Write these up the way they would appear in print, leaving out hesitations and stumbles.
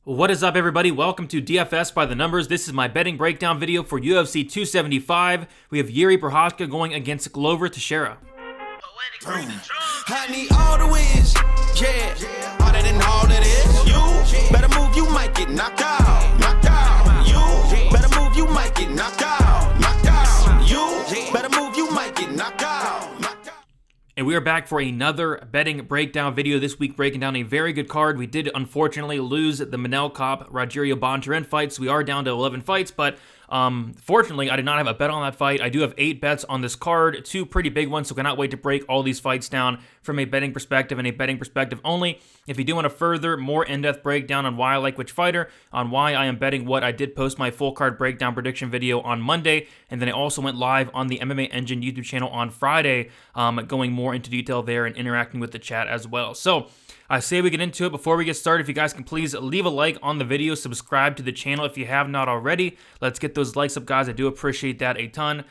What is up, everybody? Welcome to DFS by the Numbers. This is my betting breakdown video for UFC 275. We have Jiří Procházka going against Glover Teixeira. I need all the wins, yeah. Harder than all that is. You better move, you might get knocked out. Knocked out. You better move, you might get knocked out. Knocked out. You better move, you might get knocked out. Knocked out. And we are back for another betting breakdown video this week, breaking down a very good card. We did unfortunately lose the Manel Cop Rogerio Bontorin fight, so we are down to 11 fights, but fortunately, I did not have a bet on that fight. I do have 8 bets on this card, 2 pretty big ones, so cannot wait to break all these fights down from a betting perspective and a betting perspective only. If you do want a further, more in-depth breakdown on why I like which fighter, on why I am betting what, I did post my full card breakdown prediction video on Monday, and then I also went live on the MMA Engine YouTube channel on Friday, going more into detail there and interacting with the chat as well. So, I say we get into it. Before we get started, if you guys can please leave a like on the video, subscribe to the channel if you have not already. Let's get those likes up, guys. I do appreciate that a ton.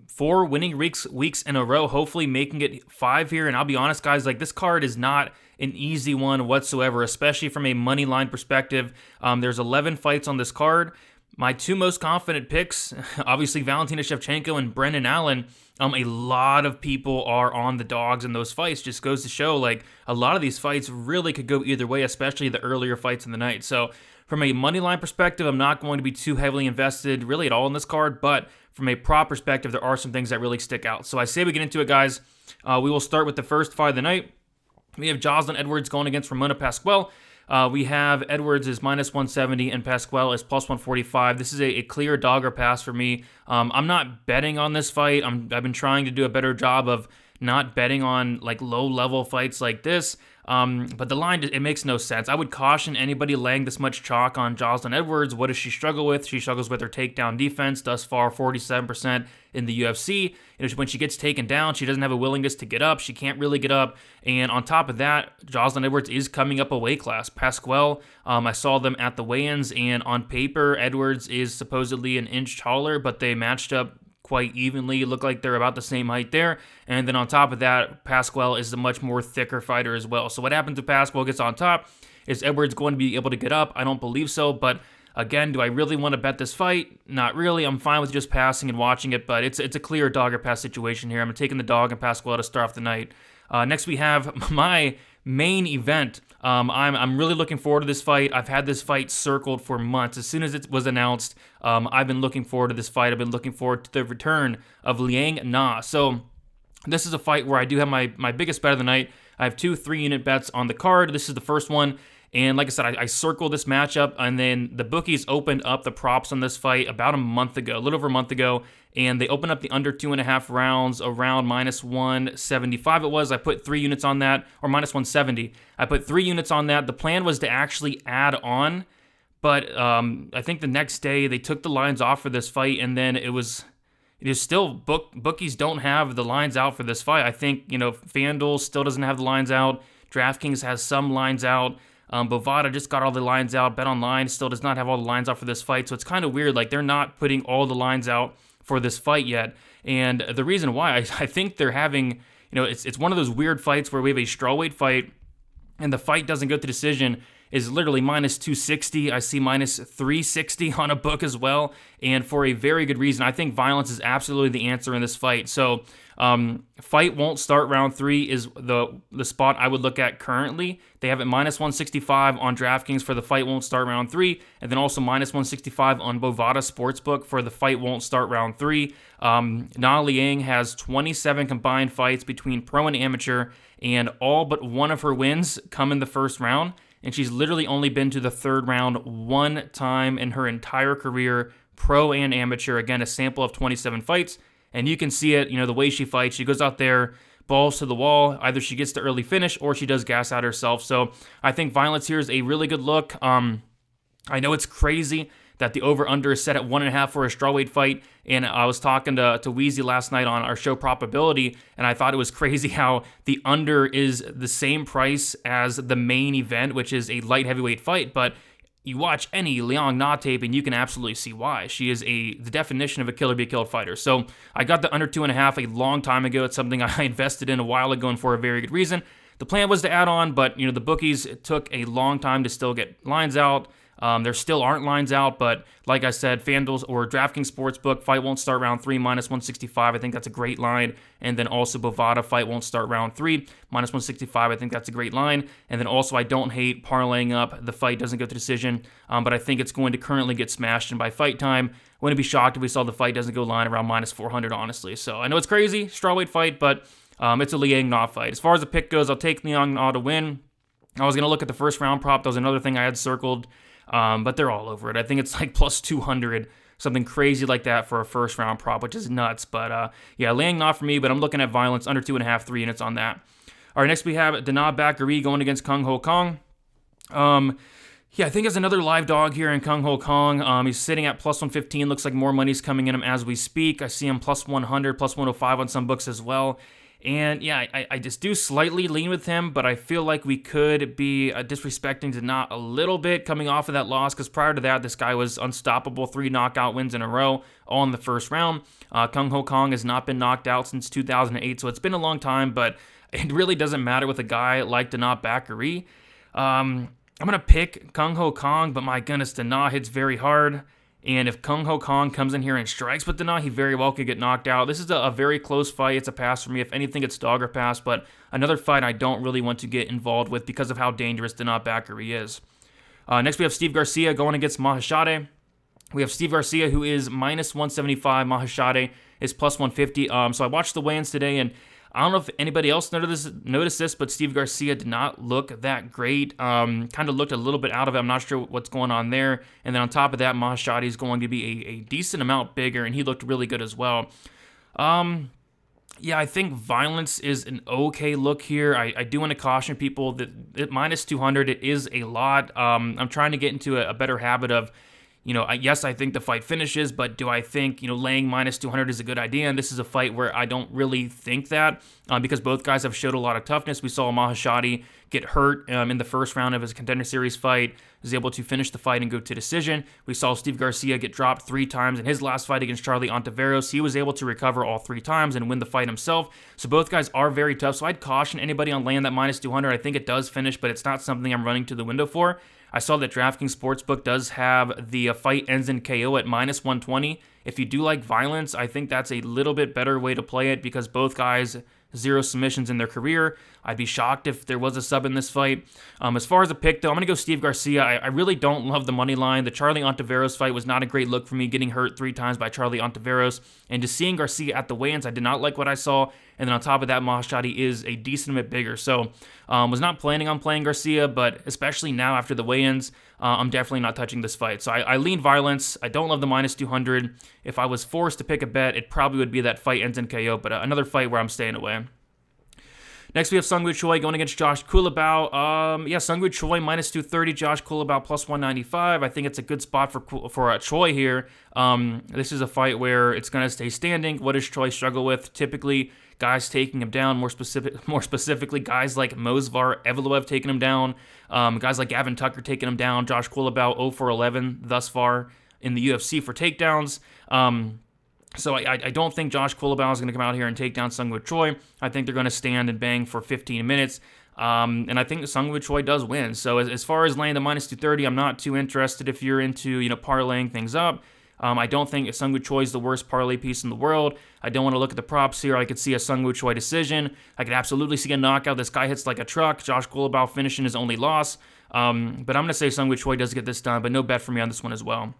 4 winning weeks in a row, hopefully making it 5 here. And I'll be honest, guys, like this card is not an easy one whatsoever, especially from a money line perspective. There's 11 fights on this card. My 2 most confident picks, obviously Valentina Shevchenko and Brendan Allen. A lot of people are on the dogs in those fights. Just goes to show, like, a lot of these fights really could go either way, especially the earlier fights in the night. So from a money line perspective, I'm not going to be too heavily invested really at all in this card, but from a prop perspective, there are some things that really stick out. So I say we get into it, guys. We will start with the first fight of the night. We have Jocelyn Edwards going against Ramona Pasquale. We have Edwards is minus 170 and Pasquale is plus 145. This is a clear dogger pass for me. I'm not betting on this fight. I've been trying to do a better job of not betting on like low-level fights like this. But the line, it makes no sense. I would caution anybody laying this much chalk on Jocelyn Edwards. What does she struggle with? She struggles with her takedown defense. Thus far, 47% in the UFC. When she gets taken down, she doesn't have a willingness to get up. She can't really get up. And on top of that, Jocelyn Edwards is coming up a weight class. Pasquale, I saw them at the weigh-ins, and on paper, Edwards is supposedly an inch taller, but they matched up quite evenly. Look like they're about the same height there. And then on top of that, Pasquale is a much more thicker fighter as well. So what happens if Pasquale gets on top? Is Edwards going to be able to get up? I don't believe so. But again, do I really want to bet this fight? Not really. I'm fine with just passing and watching it, but it's a clear dog or pass situation here. I'm taking the dog and Pasquale to start off the night. Next we have my main event. I'm really looking forward to this fight. I've had this fight circled for months. As soon as it was announced, I've been looking forward to this fight. I've been looking forward to the return of Liang Na. So this is a fight where I do have my biggest bet of the night. I have 2 3-unit bets on the card. This is the first one. And like I said, I circled this matchup, and then the bookies opened up the props on this fight about a month ago, a little over a month ago, and they opened up the under 2.5 rounds around minus 175 it was. I put 3 units on that, or minus 170. I put 3 units on that. The plan was to actually add on, but I think the next day they took the lines off for this fight, and then it is still, bookies don't have the lines out for this fight. I think, FanDuel still doesn't have the lines out. DraftKings has some lines out. Bovada just got all the lines out. BetOnline still does not have all the lines out for this fight. So it's kind of weird. Like, they're not putting all the lines out for this fight yet. And the reason why, I think they're having, it's one of those weird fights where we have a strawweight fight and the fight doesn't go to decision, is literally minus 260. I see minus 360 on a book as well. And for a very good reason. I think violence is absolutely the answer in this fight. So fight won't start round 3 is the spot I would look at currently. They have it minus 165 on DraftKings for the fight won't start round 3, and then also minus 165 on Bovada Sportsbook for the fight won't start round 3. Na Liang has 27 combined fights between pro and amateur, and all but one of her wins come in the first round, and she's literally only been to the third round 1 time in her entire career, pro and amateur. Again, a sample of 27 fights. And you can see it, the way she fights. She goes out there, balls to the wall. Either she gets the early finish or she does gas out herself. So I think violence here is a really good look. I know it's crazy that the over-under is set at 1.5 for a strawweight fight. And I was talking to Weezy last night on our show Probability, and I thought it was crazy how the under is the same price as the main event, which is a light heavyweight fight. But you watch any Liang Na tape and you can absolutely see why. She is the definition of a killer be killed fighter. So I got the under 2.5 a long time ago. It's something I invested in a while ago and for a very good reason. The plan was to add on, but the bookies, it took a long time to still get lines out. There still aren't lines out, but like I said, FanDuel or DraftKings Sportsbook, fight won't start round 3, -165. I think that's a great line. And then also Bovada, fight won't start round 3, -165. I think that's a great line. And then also I don't hate parlaying up the fight doesn't go to decision, but I think it's going to currently get smashed in by fight time. Wouldn't be shocked if we saw the fight doesn't go line around -400, honestly. So I know it's crazy, strawweight fight, but it's a Liang Na fight. As far as the pick goes, I'll take Liang Na to win. I was going to look at the first round prop. That was another thing I had circled. But they're all over it. I think it's like plus 200, something crazy like that for a first round prop, which is nuts. But yeah, Liang Na for me, but I'm looking at violence under 2.5, 3 units on that. All right, next we have Della Bakary going against Kung Ho Kong. Yeah, I think it's another live dog here in Kung Ho Kong. He's sitting at plus 115. Looks like more money's coming in him as we speak. I see him plus 100, plus 105 on some books as well. And yeah, I just do slightly lean with him, but I feel like we could be disrespecting Della a little bit coming off of that loss, because prior to that, this guy was unstoppable, 3 knockout wins in a row, all in the first round. Kung Ho Kong has not been knocked out since 2008, so it's been a long time, but it really doesn't matter with a guy like Della Bakary. I'm going to pick Kung Ho Kong, but my goodness, Della hits very hard. And if Kung Ho Kong comes in here and strikes with Della, he very well could get knocked out. This is a very close fight. It's a pass for me. If anything, it's dog or pass, but another fight I don't really want to get involved with because of how dangerous Della Bakary is. Next, we have Steve Garcia going against Mahashadi. We have Steve Garcia, who is -175. Mahashadi is plus 150. So I watched the weigh-ins today, and I don't know if anybody else noticed this, but Steve Garcia did not look that great. Kind of looked a little bit out of it. I'm not sure what's going on there. And then on top of that, Mahashadi is going to be a decent amount bigger, and he looked really good as well. Yeah, I think violence is an okay look here. I do want to caution people that at -200, it is a lot. I'm trying to get into a better habit of, yes, I think the fight finishes, but do I think, laying -200 is a good idea? And this is a fight where I don't really think that because both guys have showed a lot of toughness. We saw Mahashadi get hurt in the first round of his Contender Series fight, was able to finish the fight and go to decision. We saw Steve Garcia get dropped 3 times in his last fight against Charlie Ontiveros. He was able to recover all 3 times and win the fight himself. So both guys are very tough. So I'd caution anybody on laying that -200. I think it does finish, but it's not something I'm running to the window for. I saw that DraftKings Sportsbook does have the fight ends in KO at -120. If you do like violence, I think that's a little bit better way to play it because both guys 0 submissions in their career. I'd be shocked if there was a sub in this fight. As far as a pick, though, I'm going to go Steve Garcia. I really don't love the money line. The Charlie Ontiveros fight was not a great look for me, getting hurt 3 times by Charlie Ontiveros. And just seeing Garcia at the weigh-ins, I did not like what I saw. And then on top of that, Mahashadi is a decent bit bigger. So was not planning on playing Garcia, but especially now after the weigh-ins, I'm definitely not touching this fight. So I lean violence. I don't love the -200. If I was forced to pick a bet, it probably would be that fight ends in KO, but another fight where I'm staying away. Next, we have Seung Woo Choi going against Josh Coolabaut. Seung Woo Choi -230, Josh Coolabaut +195. I think it's a good spot for Choi here. This is a fight where it's going to stay standing. What does Choi struggle with? Typically, guys taking him down. More specifically, guys like Movsar Evloev taking him down. Guys like Gavin Tucker taking him down. Josh Coolabaut 0 for 11 thus far in the UFC for takedowns. So I don't think Josh Coolabaut is going to come out here and take down Seung Woo Choi. I think they're going to stand and bang for 15 minutes. And I think Seung Woo Choi does win. So as far as laying the -230, I'm not too interested if you're into, parlaying things up. I don't think Seung Woo Choi is the worst parlay piece in the world. I don't want to look at the props here. I could see a Seung Woo Choi decision. I could absolutely see a knockout. This guy hits like a truck. Josh Coolabaut finishing his only loss. But I'm going to say Seung Woo Choi does get this done, but no bet for me on this one as well.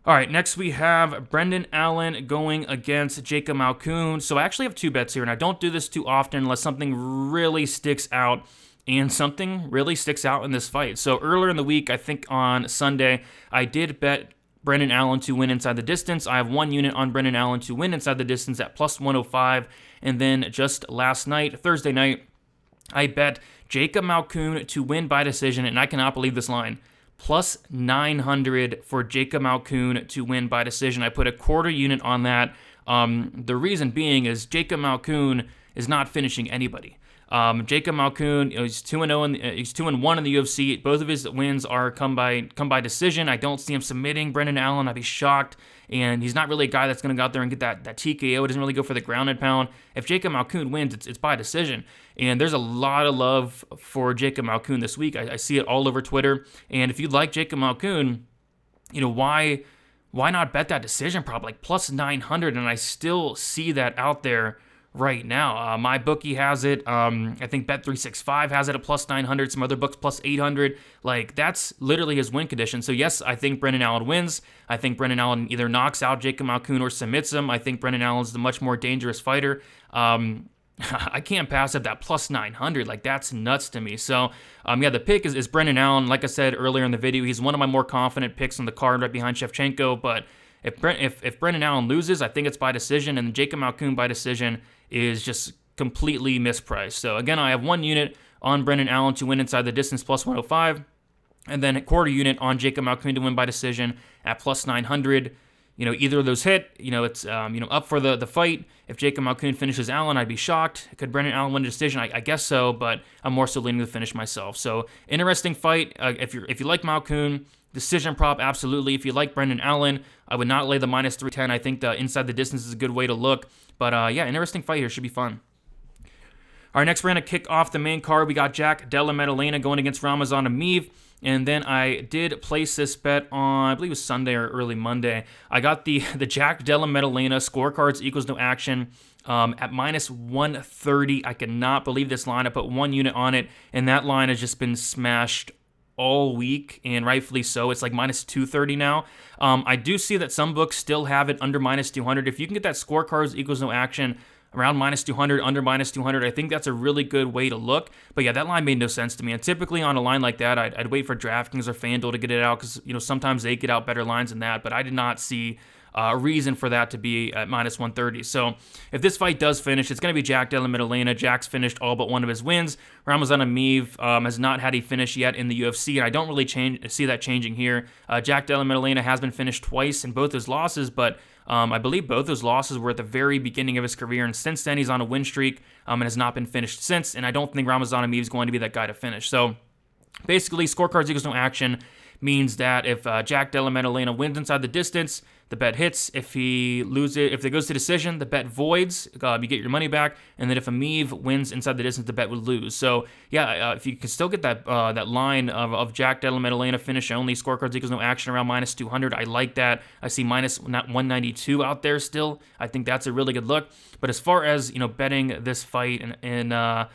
All right, next we have Brendan Allen going against Jacob Malcoon. So I actually have 2 bets here, and I don't do this too often unless something really sticks out, and something really sticks out in this fight. So earlier in the week, I think on Sunday, I did bet Brendan Allen to win inside the distance. I have 1 unit on Brendan Allen to win inside the distance at +105. And then just last night, Thursday night, I bet Jacob Malcoon to win by decision, and I cannot believe this line. +900 for Jacob Malcoon to win by decision. I put a 1/4 unit on that. The reason being is Jacob Malcoon is not finishing anybody. Jacob Malcoon, he's 2-0 he's 2-1 in the UFC. Both of his wins are come by decision. I don't see him submitting Brendan Allen. I'd be shocked. And he's not really a guy that's going to go out there and get that TKO. He doesn't really go for the ground and pound. If Jacob Malcoon wins, it's by decision. And there's a lot of love for Jacob Malcoon this week. I see it all over Twitter. And if you like Jacob Malcoon, why not bet that decision prop like plus 900? And I still see that out there right now. My bookie has it. I think Bet365 has it at plus 900. Some other books plus 800. Like, that's literally his win condition. So yes, I think Brendan Allen wins. I think Brendan Allen either knocks out Jacob Malcoon or submits him. I think Brendan Allen's the much more dangerous fighter. I can't pass up that plus 900. Like, that's nuts to me. So, the pick is Brendan Allen. Like I said earlier in the video, he's one of my more confident picks on the card right behind Shevchenko. But if Brendan Allen loses, I think it's by decision. And Jacob Malcoon by decision is just completely mispriced. So, again, I have 1 unit on Brendan Allen to win inside the distance plus 105. And then a quarter unit on Jacob Malcoon to win by decision at plus 900. Either of those hit. It's up for the fight. If Jacob Malcoon finishes Allen, I'd be shocked. Could Brendan Allen win a decision? I guess so, but I'm more so leaning to finish myself. So, interesting fight. If you like Malcoon, decision prop, absolutely. If you like Brendan Allen, I would not lay the minus 310. I think the inside the distance is a good way to look. But interesting fight here. Should be fun. All right, next we're going to kick off the main card. We got Jack Della Maddalena going against Ramazan Meed. And then I did place this bet on, I believe it was Sunday or early Monday. I got the Jack Della Maddalena scorecards equals no action at minus 130. I cannot believe this line. I put 1 unit on it, and that line has just been smashed all week, and rightfully so. It's like minus 230 now. I do see that some books still have it under minus 200. If you can get that scorecards equals no action around minus 200, under minus 200, I think that's a really good way to look. But yeah, that line made no sense to me. And typically on a line like that, I'd wait for DraftKings or FanDuel to get it out because, sometimes they get out better lines than that. But I did not see a reason for that to be at minus 130. So if this fight does finish, it's going to be Jack Della Maddalena. Jack's finished all but one of his wins. Ramazan Meed has not had a finish yet in the UFC, and I don't really see that changing here. Jack Della Maddalena has been finished twice in both his losses, but I believe both those losses were at the very beginning of his career, and since then he's on a win streak and has not been finished since, and I don't think Ramazan Meed is going to be that guy to finish. So basically, scorecards equals no action means that if Jack Della Maddalena wins inside the distance, the bet hits. If he loses, if it goes to decision, the bet voids. You get your money back. And then if a Meed wins inside the distance, the bet would lose. So if you can still get that line of Jack Della Maddalena finish only, scorecards equals no action around minus 200. I like that. I see minus 192 out there still. I think that's a really good look. But as far as betting this fight and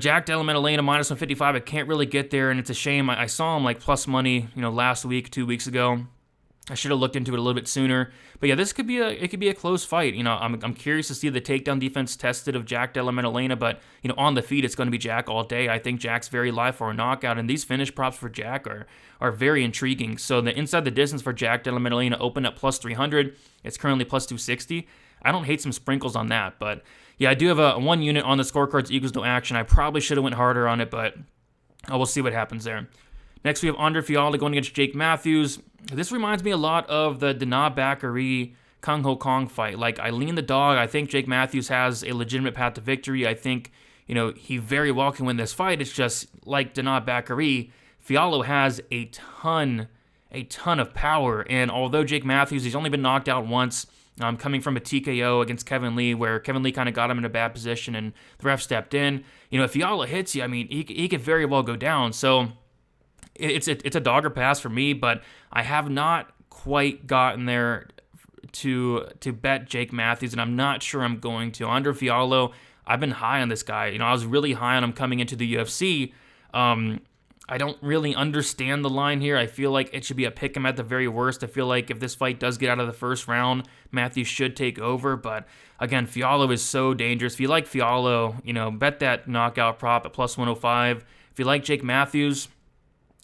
Jack Della Maddalena minus 155, I can't really get there, and it's a shame. I saw him like plus money, last week, 2 weeks ago. I should have looked into it a little bit sooner. But yeah, this could be a close fight. I'm curious to see the takedown defense tested of Jack Della Maddalena, but on the feet it's going to be Jack all day. I think Jack's very live for a knockout, and these finish props for Jack are very intriguing. So the inside the distance for Jack Della Maddalena opened at plus 300. It's currently plus 260. I don't hate some sprinkles on that, but yeah, I do have a 1 unit on the scorecards equals no action. I probably should have went harder on it, but we'll see what happens there. Next, we have Andre Fialho going against Jake Matthews. This reminds me a lot of the Dana Bakary Kung Ho Kong fight. Like, I lean the dog. I think Jake Matthews has a legitimate path to victory. I think, he very well can win this fight. It's just like Dana Bakary, Fialho has a ton of power. And although Jake Matthews, he's only been knocked out once, coming from a TKO against Kevin Lee, where Kevin Lee kind of got him in a bad position and the ref stepped in. If Fialho hits you, he could very well go down. So it's a dogger pass for me, but I have not quite gotten there to bet Jake Matthews, and I'm not sure I'm going to. Andre Fialho, I've been high on this guy. I was really high on him coming into the UFC. I don't really understand the line here. I feel like it should be a pick 'em at the very worst. I feel like if this fight does get out of the first round, Matthews should take over. But again, Fialho is so dangerous. If you like Fialho, bet that knockout prop at plus 105. If you like Jake Matthews,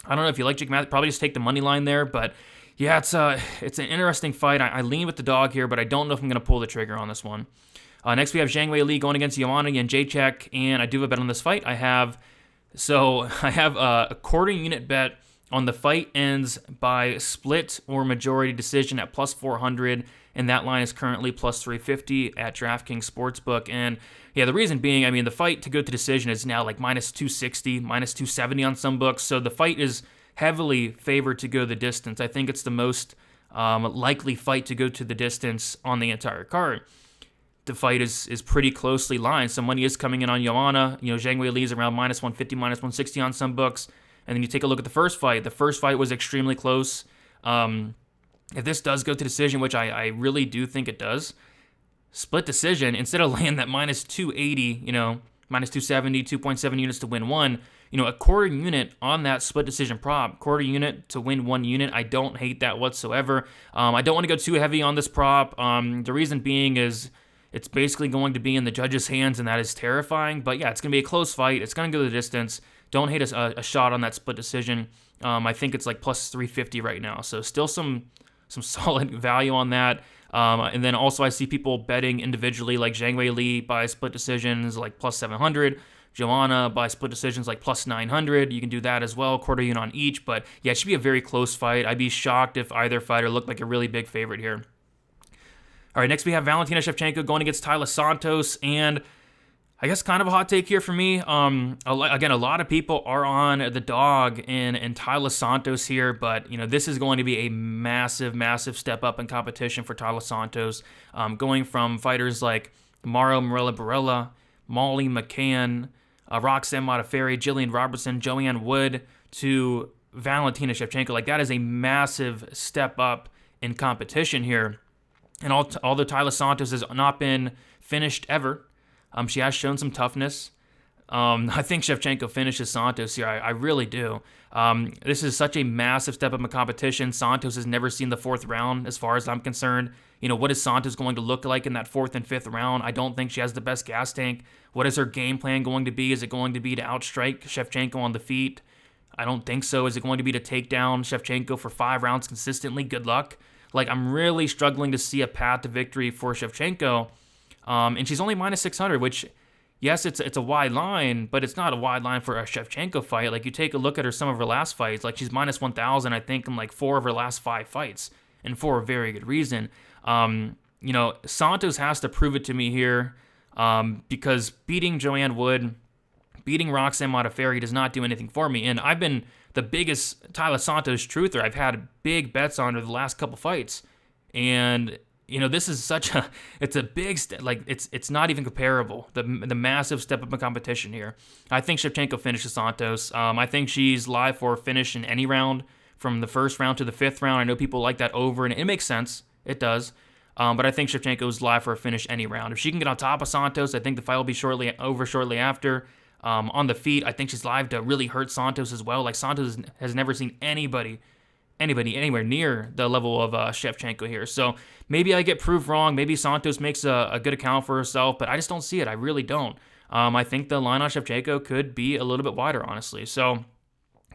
I don't know if you like Jake Matthews, probably just take the money line there. But yeah, it's an interesting fight. I lean with the dog here, but I don't know if I'm going to pull the trigger on this one. Next, we have Zhang Weili going against Joanna and Jedrzejczyk, and I do have a bet on this fight. I have a quarter unit bet on the fight ends by split or majority decision at plus 400, and that line is currently plus 350 at DraftKings Sportsbook. And yeah, the reason being, I mean, the fight to go to decision is now like minus 260, minus 270 on some books, so the fight is heavily favored to go the distance. I think it's the most likely fight to go to the distance on the entire card. The fight is pretty closely lined. Some money is coming in on Joanna. Zhang Weili is around minus 150, minus 160 on some books. And then you take a look at the first fight. The first fight was extremely close. If this does go to decision, which I really do think it does, split decision, instead of laying that minus 280, minus 270, 2.7 units to win one, a quarter unit on that split decision prop, quarter unit to win 1 unit, I don't hate that whatsoever. I don't want to go too heavy on this prop. The reason being is it's basically going to be in the judges' hands, and that is terrifying. But yeah, it's going to be a close fight. It's going to go the distance. Don't hate a shot on that split decision. I think it's like plus 350 right now. So still some solid value on that. And then also I see people betting individually, like Zhang Weili by split decisions like plus 700. Joanna by split decisions like plus 900. You can do that as well, quarter unit on each. But yeah, it should be a very close fight. I'd be shocked if either fighter looked like a really big favorite here. All right, next we have Valentina Shevchenko going against Della Santos, and I guess kind of a hot take here for me. Again, a lot of people are on the dog in Della Santos here, but this is going to be a massive, massive step up in competition for Della Santos, going from fighters like Mauro Morella Barella, Molly McCann, Roxanne Modafferi, Jillian Robertson, Joanne Wood to Valentina Shevchenko. Like, that is a massive step up in competition here. And although Della Santos has not been finished ever, she has shown some toughness. I think Shevchenko finishes Santos here. I really do. This is such a massive step up in competition. Santos has never seen the 4th round as far as I'm concerned. What is Santos going to look like in that 4th and 5th round? I don't think she has the best gas tank. What is her game plan going to be? Is it going to be to outstrike Shevchenko on the feet? I don't think so. Is it going to be to take down Shevchenko for 5 rounds consistently? Good luck. Like, I'm really struggling to see a path to victory for Shevchenko. And she's only minus 600, which, yes, it's a wide line, but it's not a wide line for a Shevchenko fight. Like, you take a look at some of her last fights, like, she's minus 1,000, I think, in like 4 of her last 5 fights, and for a very good reason. Santos has to prove it to me here, because beating Joanne Wood, beating Roxanne Modafferi does not do anything for me. And I've been the biggest Della Santos truther. I've had big bets on her the last couple fights, and this is it's a big step. Like, it's not even comparable. The massive step up in competition here. I think Shevchenko finishes Santos. I think she's live for a finish in any round from the 1st round to the 5th round. I know people like that over, and it makes sense. It does. But I think Shevchenko is live for a finish any round. If she can get on top of Santos, I think the fight will be shortly after. On the feet, I think she's live to really hurt Santos as well. Like, Santos has never seen anybody anywhere near the level of Shevchenko here. So maybe I get proved wrong. Maybe Santos makes a good account for herself, but I just don't see it. I really don't. I think the line on Shevchenko could be a little bit wider, honestly. So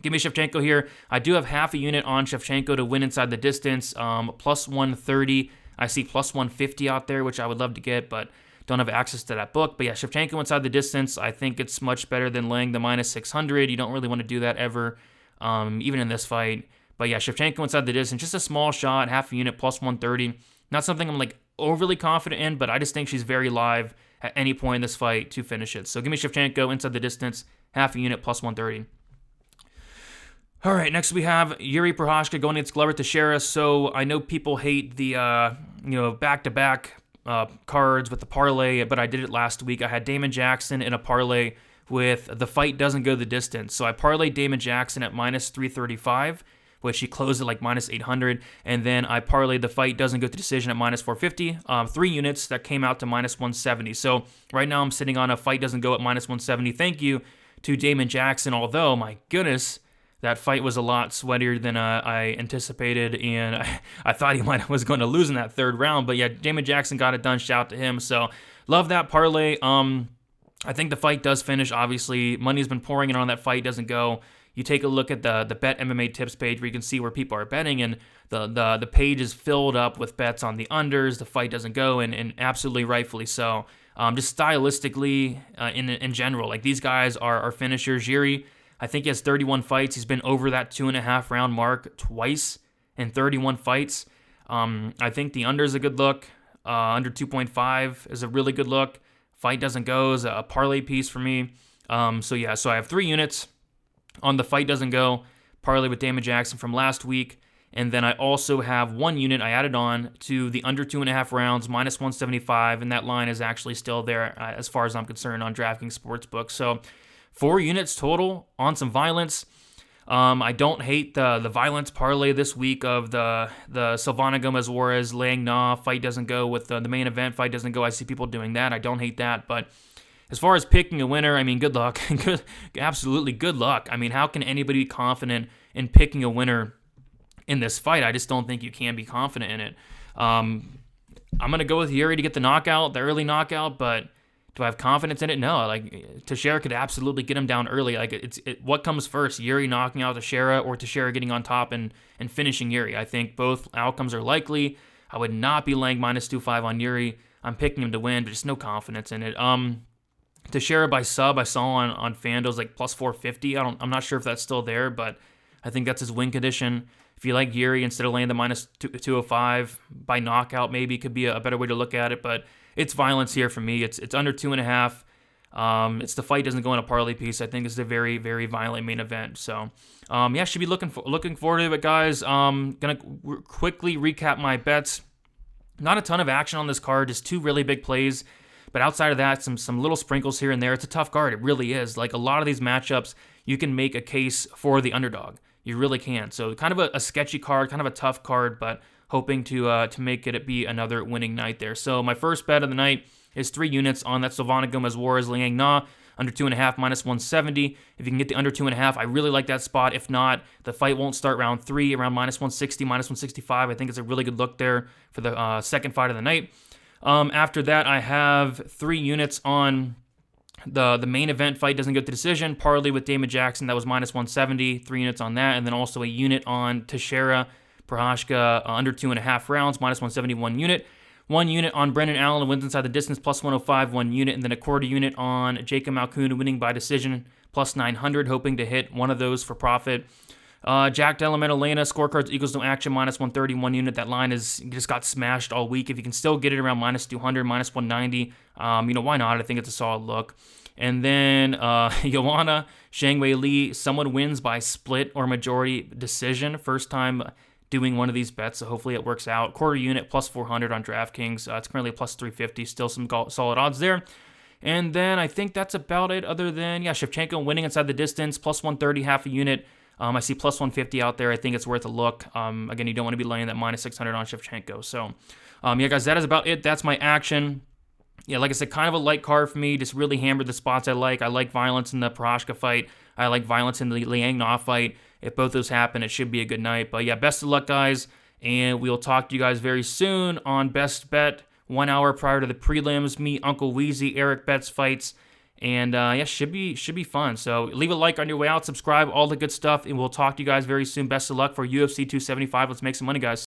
give me Shevchenko here. I do have half a unit on Shevchenko to win inside the distance, plus 130. I see plus 150 out there, which I would love to get, but don't have access to that book. But yeah, Shevchenko inside the distance, I think it's much better than laying the minus 600. You don't really want to do that ever, even in this fight. But yeah, Shevchenko inside the distance, just a small shot, half a unit, plus 130. Not something I'm like overly confident in, but I just think she's very live at any point in this fight to finish it. So give me Shevchenko inside the distance, half a unit, plus 130. All right, next we have Yuri Prochazka going against Glover Teixeira. So I know people hate the back-to-back cards with the parlay, but I did it last week. I had Damon Jackson in a parlay with the fight doesn't go the distance. So I parlayed Damon Jackson at minus 335, which he closed at like minus 800, and then I parlayed the fight doesn't go to decision at minus 450. 3 units that came out to minus 170. So right now I'm sitting on a fight doesn't go at minus 170. Thank you to Damon Jackson, although, my goodness, that fight was a lot sweatier than I anticipated, and I thought he was going to lose in that 3rd round. But yeah, Damon Jackson got it done. Shout out to him. So love that parlay. I think the fight does finish. Obviously, money's been pouring in on that fight. Doesn't go. You take a look at the Bet MMA tips page where you can see where people are betting, and the page is filled up with bets on the unders. The fight doesn't go, and absolutely rightfully so. Just stylistically, in general, like, these guys are finishers. Yuri, I think he has 31 fights. He's been over that 2.5 round mark twice in 31 fights. I think the under is a good look. Under 2.5 is a really good look. Fight doesn't go is a parlay piece for me. So I have 3 units on the fight doesn't go parlay with Damon Jackson from last week. And then I also have 1 unit I added on to the under 2.5 rounds, minus 175, and that line is actually still there as far as I'm concerned on DraftKings Sportsbook. So 4 units total on some violence. I don't hate the violence parlay this week of the Silvana Gomez Juarez laying fight doesn't go with the main event, fight doesn't go. I see people doing that. I don't hate that, but as far as picking a winner, I mean, good luck. Absolutely good luck. I mean, how can anybody be confident in picking a winner in this fight? I just don't think you can be confident in it. I'm going to go with Yuri to get the early knockout, but do I have confidence in it? No. Like, Teixeira could absolutely get him down early. Like, what comes first, Yuri knocking out Teixeira or Teixeira getting on top and finishing Yuri? I think both outcomes are likely. I would not be laying minus 2.5 on Yuri. I'm picking him to win, but just no confidence in it. Teixeira by sub, I saw on FanDuel's like plus 450. I'm not sure if that's still there, but I think that's his win condition. If you like Yuri, instead of laying the minus 205 by knockout, maybe could be a better way to look at it. But it's violence here for me. It's under 2.5. It's the fight doesn't go in a parlay piece. I think it's a very, very violent main event. So, should be looking forward to it, guys. Gonna quickly recap my bets. Not a ton of action on this card. Just 2 really big plays. But outside of that, some little sprinkles here and there. It's a tough card. It really is. Like, a lot of these matchups, you can make a case for the underdog. You really can. So kind of a sketchy card, kind of a tough card, but hoping to make it be another winning night there. So my first bet of the night is 3 units on that Silvana Gomez Juarez Liang Na, under 2.5, minus 170. If you can get the under 2.5, I really like that spot. If not, the fight won't start round 3, around minus 160, minus 165. I think it's a really good look there for the second fight of the night. After that, I have 3 units on the main event fight doesn't go to decision. Parlay with Damon Jackson, that was minus 170, 3 units on that. And then also a unit on Teixeira Prochazka, under 2.5 rounds, minus 171 unit. 1 unit on Brendan Allen, wins inside the distance, plus 105, 1 unit. And then a quarter unit on Jacob Malcoon, winning by decision, plus 900, hoping to hit one of those for profit. Jack Della, Maddalena, scorecards equals no action, minus 130, 1 unit. That line just got smashed all week. If you can still get it around minus 200, minus 190, why not? I think it's a solid look. And then Joanna, Shangwei Li, someone wins by split or majority decision. First time doing one of these bets, so hopefully it works out. Quarter unit, plus 400 on DraftKings. It's currently plus 350, still some solid odds there. And then I think that's about it, other than, Shevchenko winning inside the distance, plus 130, half a unit. I see plus 150 out there. I think it's worth a look. Again, you don't want to be laying that minus 600 on Shevchenko. So, guys, that is about it. That's my action. Yeah, like I said, kind of a light card for me. Just really hammered the spots I like. I like violence in the Prochazka fight. I like violence in the Liang Na fight. If both those happen, it should be a good night. But, best of luck, guys. And we'll talk to you guys very soon on Best Bet, 1 hour prior to the prelims. Me, Uncle Weezy, Eric Betts fights. And should be fun. So leave a like on your way out, subscribe, all the good stuff, and we'll talk to you guys very soon. Best of luck for UFC 275. Let's make some money, guys.